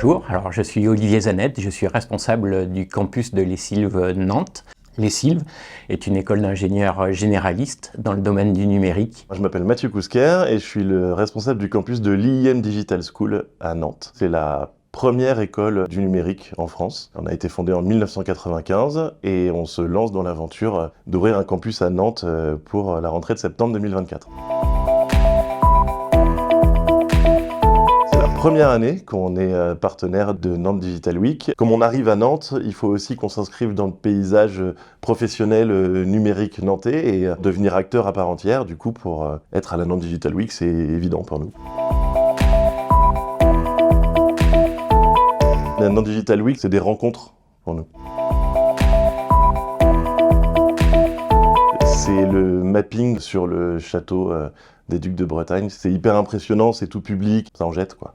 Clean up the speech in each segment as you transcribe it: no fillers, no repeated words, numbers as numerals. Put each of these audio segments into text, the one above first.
Bonjour, alors je suis Olivier Zanette, je suis responsable du campus de l'ESILV Nantes. L'ESILV est une école d'ingénieurs généralistes dans le domaine du numérique. Je m'appelle Mathieu Kousker et je suis le responsable du campus de l'IIM Digital School à Nantes. C'est la première école du numérique en France. On a été fondé en 1995 et on se lance dans l'aventure d'ouvrir un campus à Nantes pour la rentrée de septembre 2024. Première année qu'on est partenaire de Nantes Digital Week. Comme on arrive à Nantes, il faut aussi qu'on s'inscrive dans le paysage professionnel numérique nantais et devenir acteur à part entière. Du coup, pour être à la Nantes Digital Week, c'est évident pour nous. La Nantes Digital Week, c'est des rencontres pour nous. C'est le mapping sur le château des Ducs de Bretagne. C'est hyper impressionnant, c'est tout public, ça en jette quoi.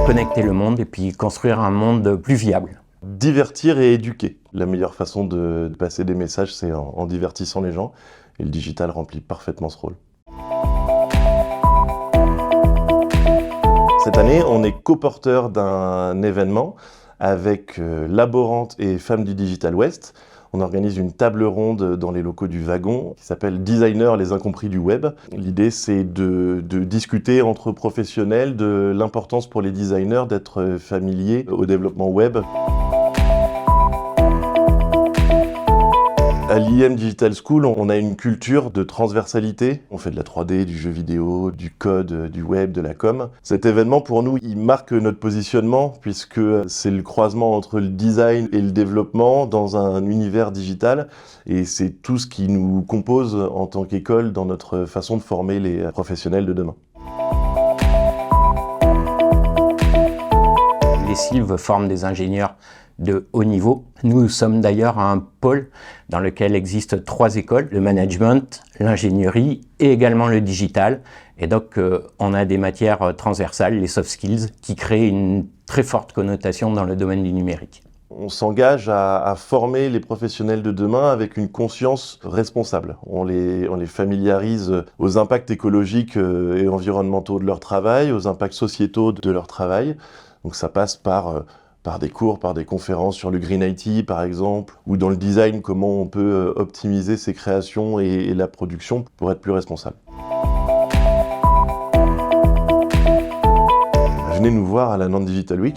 Connecter le monde et puis construire un monde plus viable. Divertir et éduquer. La meilleure façon de passer des messages, c'est en divertissant les gens. Et le digital remplit parfaitement ce rôle. Cette année, on est coporteur d'un événement avec Laborante et Femmes du Digital West. On organise une table ronde dans les locaux du Wagon qui s'appelle Designers, les incompris du web. L'idée, c'est de discuter entre professionnels de l'importance pour les designers d'être familiers au développement web. À l'IIM Digital School, on a une culture de transversalité. On fait de la 3D, du jeu vidéo, du code, du web, de la com. Cet événement, pour nous, il marque notre positionnement puisque c'est le croisement entre le design et le développement dans un univers digital. Et c'est tout ce qui nous compose en tant qu'école dans notre façon de former les professionnels de demain. L'ESILV forme des ingénieurs de haut niveau. Nous sommes d'ailleurs un pôle dans lequel existent 3 écoles, le management, l'ingénierie et également le digital. Et donc on a des matières transversales, les soft skills, qui créent une très forte connotation dans le domaine du numérique. On s'engage à former les professionnels de demain avec une conscience responsable. On les familiarise aux impacts écologiques et environnementaux de leur travail, aux impacts sociétaux de leur travail. Donc ça passe par des cours, par des conférences sur le Green IT par exemple, ou dans le design, comment on peut optimiser ses créations et la production pour être plus responsable. Venez nous voir à la Nantes Digital Week.